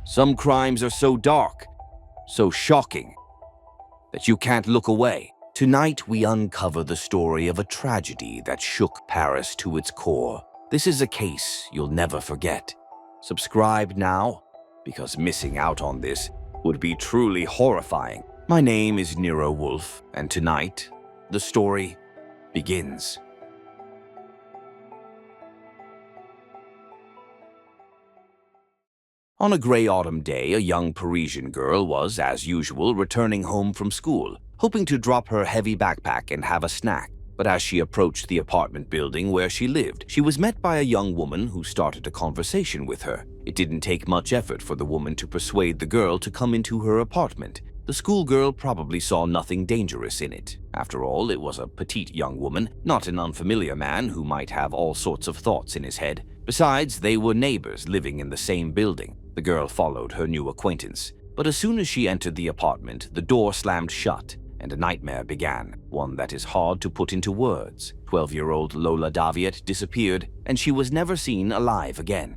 Some crimes are so dark, so shocking, that you can't look away. Tonight, we uncover the story of a tragedy that shook Paris to its core. This is a case you'll never forget. Subscribe now, because missing out on this would be truly horrifying. My name is Nero Wolf, and tonight, the story begins. On a gray autumn day, a young Parisian girl was, as usual, returning home from school, hoping to drop her heavy backpack and have a snack. But as she approached the apartment building where she lived, she was met by a young woman who started a conversation with her. It didn't take much effort for the woman to persuade the girl to come into her apartment. The schoolgirl probably saw nothing dangerous in it. After all, it was a petite young woman, not an unfamiliar man who might have all sorts of thoughts in his head. Besides, they were neighbors living in the same building. The girl followed her new acquaintance. But as soon as she entered the apartment, the door slammed shut, and a nightmare began, one that is hard to put into words. 12-year-old Lola Daviet disappeared, and she was never seen alive again.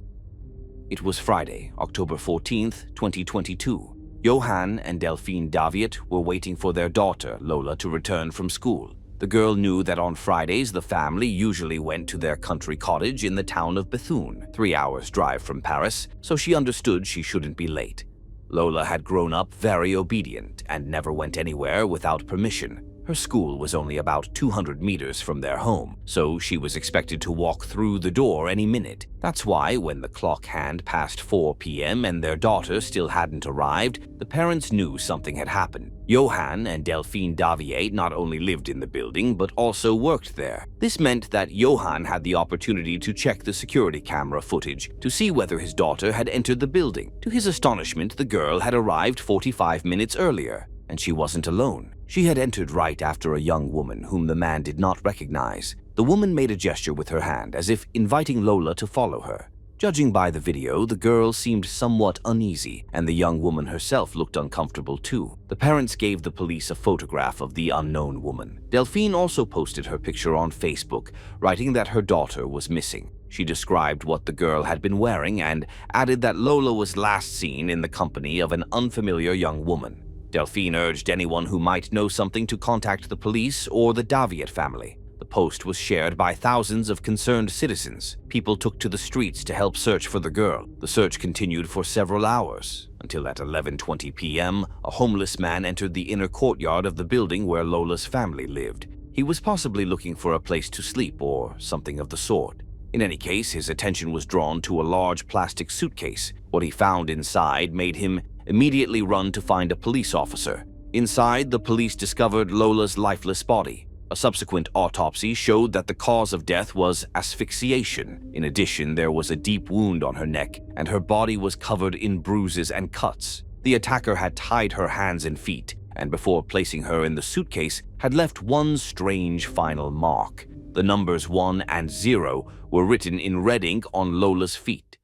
It was Friday, October 14th, 2022. Johann and Delphine Daviet were waiting for their daughter, Lola, to return from school. The girl knew that on Fridays the family usually went to their country cottage in the town of Bethune, 3 hours' drive from Paris, so she understood she shouldn't be late. Lola had grown up very obedient and never went anywhere without permission. Her school was only about 200 meters from their home, so she was expected to walk through the door any minute. That's why, when the clock hand passed 4 p.m. and their daughter still hadn't arrived, the parents knew something had happened. Johann and Delphine Daviet not only lived in the building, but also worked there. This meant that Johann had the opportunity to check the security camera footage to see whether his daughter had entered the building. To his astonishment, the girl had arrived 45 minutes earlier, and she wasn't alone. She had entered right after a young woman whom the man did not recognize. The woman made a gesture with her hand as if inviting Lola to follow her. Judging by the video, the girl seemed somewhat uneasy, and the young woman herself looked uncomfortable too. The parents gave the police a photograph of the unknown woman. Delphine also posted her picture on Facebook, writing that her daughter was missing. She described what the girl had been wearing and added that Lola was last seen in the company of an unfamiliar young woman. Delphine urged anyone who might know something to contact the police or the Daviet family. The post was shared by thousands of concerned citizens. People took to the streets to help search for the girl. The search continued for several hours, until at 11:20 p.m., a homeless man entered the inner courtyard of the building where Lola's family lived. He was possibly looking for a place to sleep or something of the sort. In any case, his attention was drawn to a large plastic suitcase. What he found inside made him immediately run to find a police officer. Inside, the police discovered Lola's lifeless body. A subsequent autopsy showed that the cause of death was asphyxiation. In addition, there was a deep wound on her neck, and her body was covered in bruises and cuts. The attacker had tied her hands and feet, and before placing her in the suitcase, had left one strange final mark. The numbers 1 and 0 were written in red ink on Lola's feet.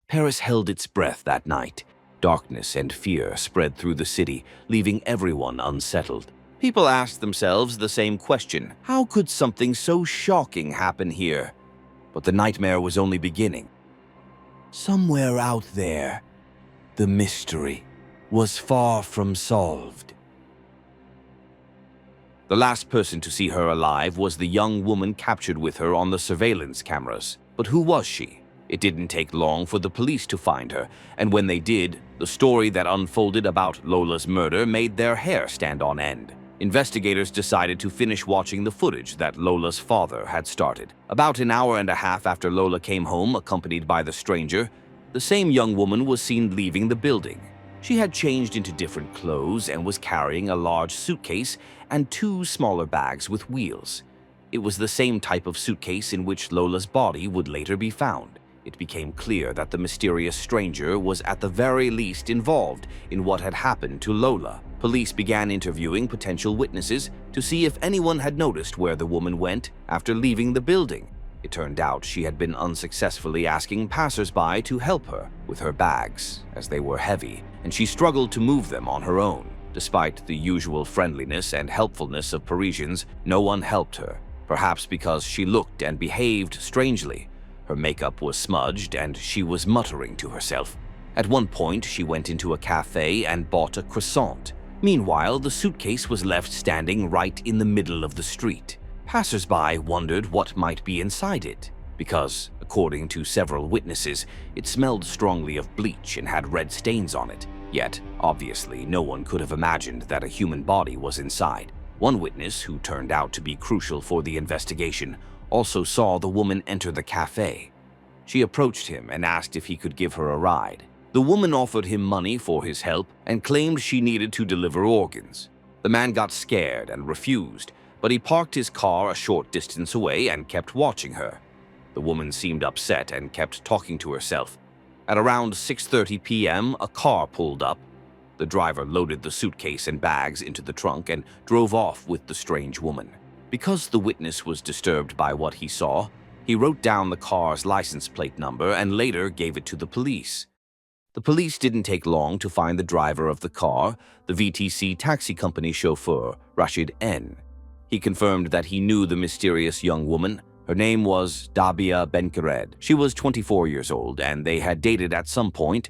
Paris held its breath that night. Darkness and fear spread through the city, leaving everyone unsettled. People asked themselves the same question: how could something so shocking happen here? But the nightmare was only beginning. Somewhere out there, the mystery was far from solved. The last person to see her alive was the young woman captured with her on the surveillance cameras. But who was she? It didn't take long for the police to find her, and when they did, the story that unfolded about Lola's murder made their hair stand on end. Investigators decided to finish watching the footage that Lola's father had started. About an hour and a half after Lola came home, accompanied by the stranger, the same young woman was seen leaving the building. She had changed into different clothes and was carrying a large suitcase and 2 smaller bags with wheels. It was the same type of suitcase in which Lola's body would later be found. It became clear that the mysterious stranger was at the very least involved in what had happened to Lola. Police began interviewing potential witnesses to see if anyone had noticed where the woman went after leaving the building. It turned out she had been unsuccessfully asking passers-by to help her with her bags, as they were heavy, and she struggled to move them on her own. Despite the usual friendliness and helpfulness of Parisians, no one helped her, perhaps because she looked and behaved strangely. Her makeup was smudged, and she was muttering to herself. At one point, she went into a cafe and bought a croissant. Meanwhile, the suitcase was left standing right in the middle of the street. Passers-by wondered what might be inside it, because, according to several witnesses, it smelled strongly of bleach and had red stains on it. Yet, obviously, no one could have imagined that a human body was inside. One witness, who turned out to be crucial for the investigation, also saw the woman enter the cafe. She approached him and asked if he could give her a ride. The woman offered him money for his help and claimed she needed to deliver organs. The man got scared and refused, but he parked his car a short distance away and kept watching her. The woman seemed upset and kept talking to herself. At around 6:30 p.m., a car pulled up. The driver loaded the suitcase and bags into the trunk and drove off with the strange woman. Because the witness was disturbed by what he saw, he wrote down the car's license plate number and later gave it to the police. The police didn't take long to find the driver of the car, the VTC taxi company chauffeur, Rashid N. He confirmed that he knew the mysterious young woman. Her name was Daviet. She was 24 years old, and they had dated at some point.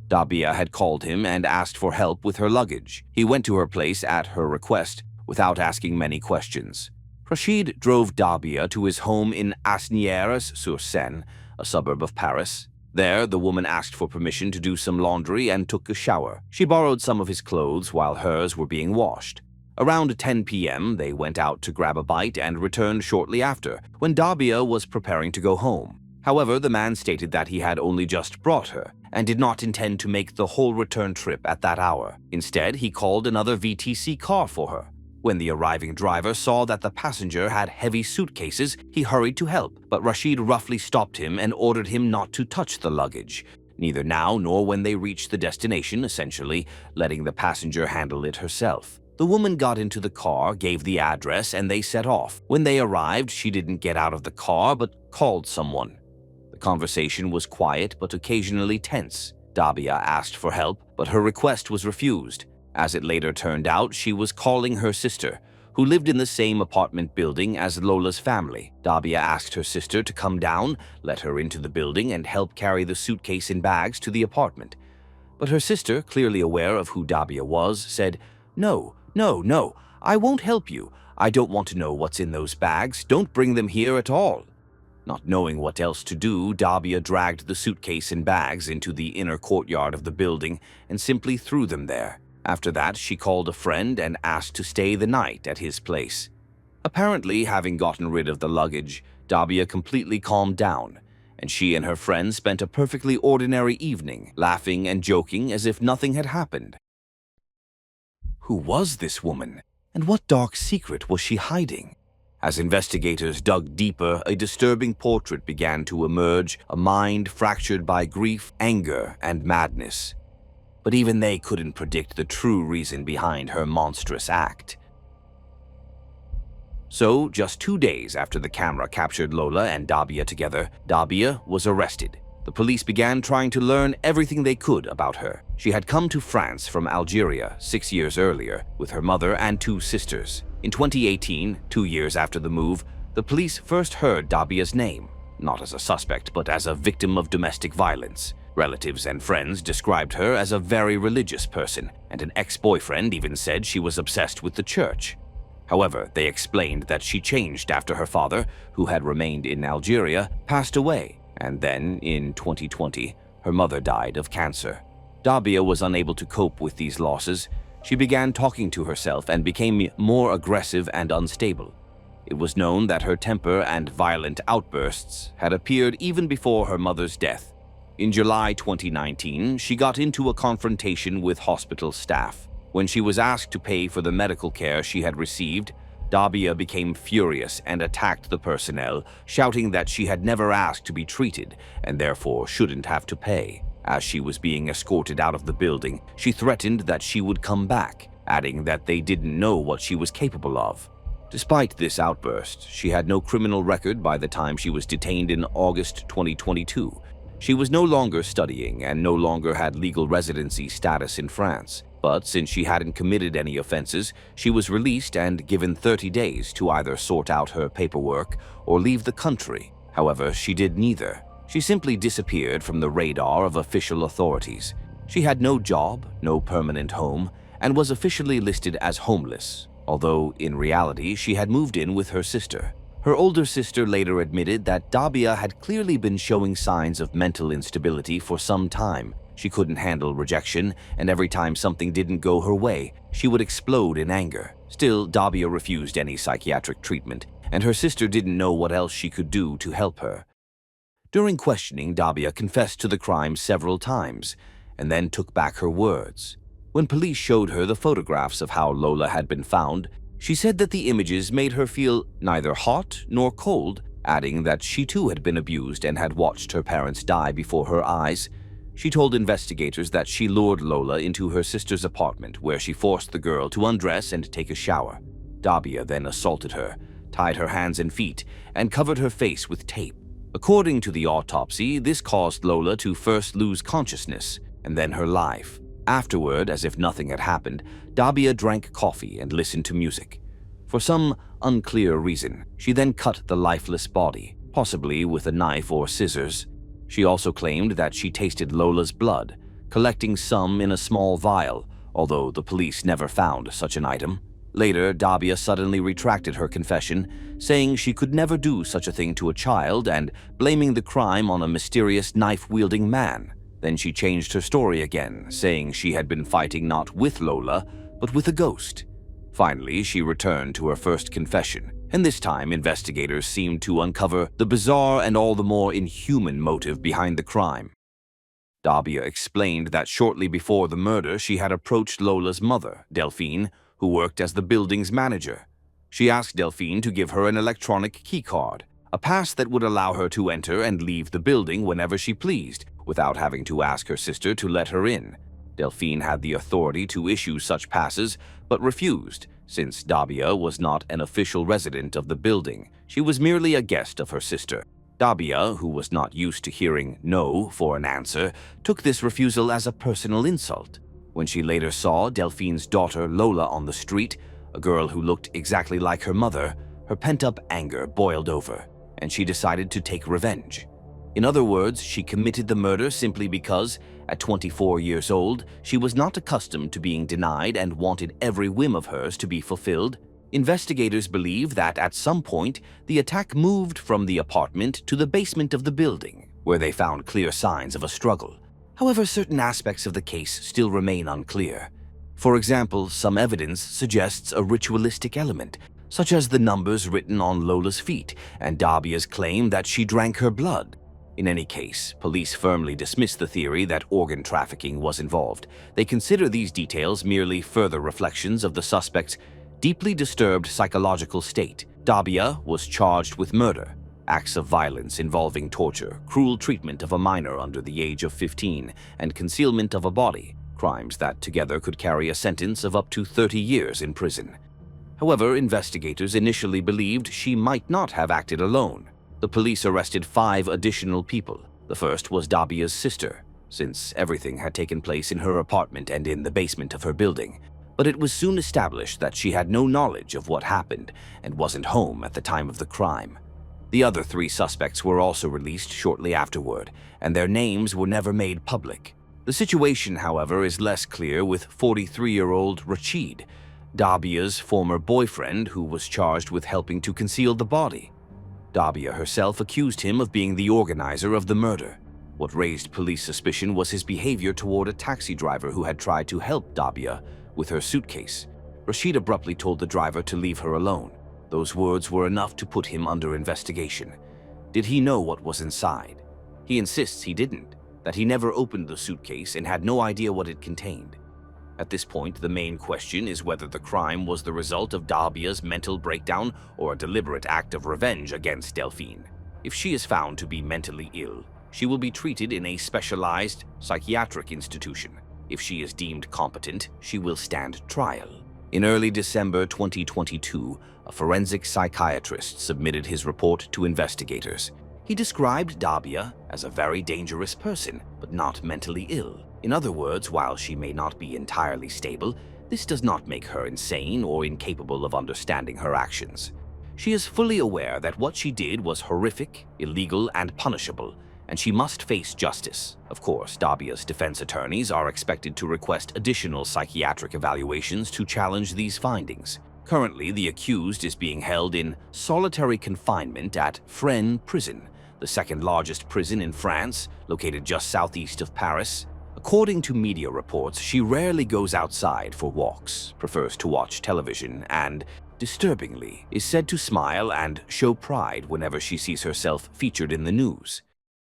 Daviet had called him and asked for help with her luggage. He went to her place at her request, without asking many questions. Rashid drove Daviet to his home in Asnières-sur-Seine, a suburb of Paris. There, the woman asked for permission to do some laundry and took a shower. She borrowed some of his clothes while hers were being washed. Around 10 p.m., they went out to grab a bite and returned shortly after, when Daviet was preparing to go home. However, the man stated that he had only just brought her and did not intend to make the whole return trip at that hour. Instead, he called another VTC car for her. When the arriving driver saw that the passenger had heavy suitcases, he hurried to help, but Rashid roughly stopped him and ordered him not to touch the luggage, neither now nor when they reached the destination, essentially letting the passenger handle it herself. The woman got into the car, gave the address, and they set off. When they arrived, she didn't get out of the car but called someone. The conversation was quiet but occasionally tense. Daviet asked for help, but her request was refused. As it later turned out, she was calling her sister, who lived in the same apartment building as Lola's family. Daviet asked her sister to come down, let her into the building, and help carry the suitcase and bags to the apartment. But her sister, clearly aware of who Daviet was, said, No, I won't help you. I don't want to know what's in those bags. Don't bring them here at all." Not knowing what else to do, Daviet dragged the suitcase and bags into the inner courtyard of the building and simply threw them there. After that, she called a friend and asked to stay the night at his place. Apparently, having gotten rid of the luggage, Daviet completely calmed down, and she and her friend spent a perfectly ordinary evening, laughing and joking as if nothing had happened. Who was this woman, and what dark secret was she hiding? As investigators dug deeper, a disturbing portrait began to emerge, a mind fractured by grief, anger, and madness. But even they couldn't predict the true reason behind her monstrous act. So, just 2 days after the camera captured Lola and Daviet together, Daviet was arrested. The police began trying to learn everything they could about her. She had come to France from Algeria 6 years earlier with her mother and 2 sisters. In 2018, 2 years after the move, the police first heard Daviet's name, not as a suspect but as a victim of domestic violence. Relatives and friends described her as a very religious person, and an ex-boyfriend even said she was obsessed with the church. However, they explained that she changed after her father, who had remained in Algeria, passed away, and then, in 2020, her mother died of cancer. Daviet was unable to cope with these losses. She began talking to herself and became more aggressive and unstable. It was known that her temper and violent outbursts had appeared even before her mother's death. In July 2019, she got into a confrontation with hospital staff. When she was asked to pay for the medical care she had received, Daviet became furious and attacked the personnel, shouting that she had never asked to be treated and therefore shouldn't have to pay. As she was being escorted out of the building, she threatened that she would come back, adding that they didn't know what she was capable of. Despite this outburst, she had no criminal record by the time she was detained in August 2022. She was no longer studying and no longer had legal residency status in France. But since she hadn't committed any offenses, she was released and given 30 days to either sort out her paperwork or leave the country. However, she did neither. She simply disappeared from the radar of official authorities. She had no job, no permanent home, and was officially listed as homeless, although in reality she had moved in with her sister. Her older sister later admitted that Daviet had clearly been showing signs of mental instability for some time. She couldn't handle rejection, and every time something didn't go her way, she would explode in anger. Still, Daviet refused any psychiatric treatment, and her sister didn't know what else she could do to help her. During questioning, Daviet confessed to the crime several times, and then took back her words. When police showed her the photographs of how Lola had been found, she said that the images made her feel neither hot nor cold, adding that she too had been abused and had watched her parents die before her eyes. She told investigators that she lured Lola into her sister's apartment, where she forced the girl to undress and take a shower. Daviet then assaulted her, tied her hands and feet, and covered her face with tape. According to the autopsy, this caused Lola to first lose consciousness and then her life. Afterward, as if nothing had happened, Daviet drank coffee and listened to music. For some unclear reason, she then cut the lifeless body, possibly with a knife or scissors. She also claimed that she tasted Lola's blood, collecting some in a small vial, although the police never found such an item. Later, Daviet suddenly retracted her confession, saying she could never do such a thing to a child and blaming the crime on a mysterious knife-wielding man. Then she changed her story again, saying she had been fighting not with Lola, but with a ghost. Finally, she returned to her first confession, and this time investigators seemed to uncover the bizarre and all the more inhuman motive behind the crime. Daviet explained that shortly before the murder she had approached Lola's mother, Delphine, who worked as the building's manager. She asked Delphine to give her an electronic keycard, a pass that would allow her to enter and leave the building whenever she pleased, without having to ask her sister to let her in. Delphine had the authority to issue such passes, but refused, since Daviet was not an official resident of the building. She was merely a guest of her sister. Daviet, who was not used to hearing no for an answer, took this refusal as a personal insult. When she later saw Delphine's daughter Lola on the street, a girl who looked exactly like her mother, her pent-up anger boiled over, and she decided to take revenge. In other words, she committed the murder simply because, at 24 years old, she was not accustomed to being denied and wanted every whim of hers to be fulfilled. Investigators believe that at some point, the attack moved from the apartment to the basement of the building, where they found clear signs of a struggle. However, certain aspects of the case still remain unclear. For example, some evidence suggests a ritualistic element, such as the numbers written on Lola's feet and Daviet's claim that she drank her blood. In any case, police firmly dismiss the theory that organ trafficking was involved. They consider these details merely further reflections of the suspect's deeply disturbed psychological state. Daviet was charged with murder, acts of violence involving torture, cruel treatment of a minor under the age of 15, and concealment of a body, crimes that together could carry a sentence of up to 30 years in prison. However, investigators initially believed she might not have acted alone. The police arrested 5 additional people. The first was Daviet's sister, since everything had taken place in her apartment and in the basement of her building. But it was soon established that she had no knowledge of what happened and wasn't home at the time of the crime. The other 3 suspects were also released shortly afterward, and their names were never made public. The situation, however, is less clear with 43-year-old Rachid, Daviet's former boyfriend, who was charged with helping to conceal the body. Daviet herself accused him of being the organizer of the murder. What raised police suspicion was his behavior toward a taxi driver who had tried to help Daviet with her suitcase. Rachid abruptly told the driver to leave her alone. Those words were enough to put him under investigation. Did he know what was inside? He insists he didn't, that he never opened the suitcase and had no idea what it contained. At this point, the main question is whether the crime was the result of Daviet's mental breakdown or a deliberate act of revenge against Delphine. If she is found to be mentally ill, she will be treated in a specialized psychiatric institution. If she is deemed competent, she will stand trial. In early December 2022, a forensic psychiatrist submitted his report to investigators. He described Daviet as a very dangerous person, but not mentally ill. In other words, while she may not be entirely stable, this does not make her insane or incapable of understanding her actions. She is fully aware that what she did was horrific, illegal, and punishable, and she must face justice. Of course, Daviet's defense attorneys are expected to request additional psychiatric evaluations to challenge these findings. Currently, the accused is being held in solitary confinement at Fresnes Prison, the second largest prison in France, located just southeast of Paris. According to media reports, she rarely goes outside for walks, prefers to watch television, and, disturbingly, is said to smile and show pride whenever she sees herself featured in the news.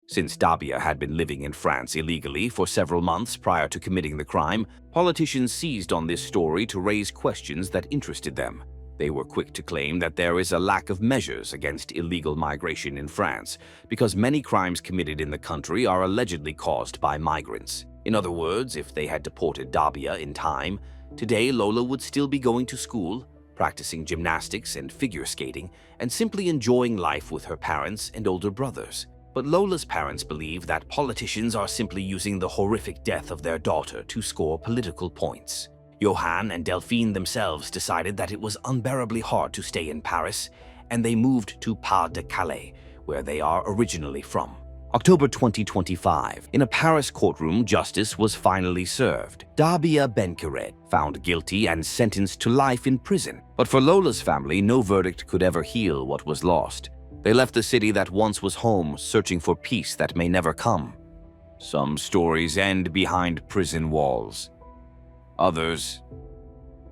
Since Daviet had been living in France illegally for several months prior to committing the crime, politicians seized on this story to raise questions that interested them. They were quick to claim that there is a lack of measures against illegal migration in France because many crimes committed in the country are allegedly caused by migrants. In other words, if they had deported Daviet in time, today Lola would still be going to school, practicing gymnastics and figure skating, and simply enjoying life with her parents and older brothers. But Lola's parents believe that politicians are simply using the horrific death of their daughter to score political points. Johan and Delphine themselves decided that it was unbearably hard to stay in Paris, and they moved to Pas-de-Calais, where they are originally from. October 2025, in a Paris courtroom, justice was finally served. Daviet Benkeret found guilty and sentenced to life in prison. But for Lola's family, no verdict could ever heal what was lost. They left the city that once was home, searching for peace that may never come. Some stories end behind prison walls. Others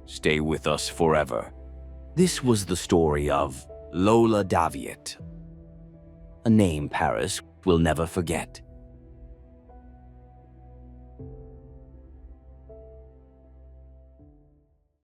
stay with us forever. This was the story of Lola Daviet, a name Paris will never forget.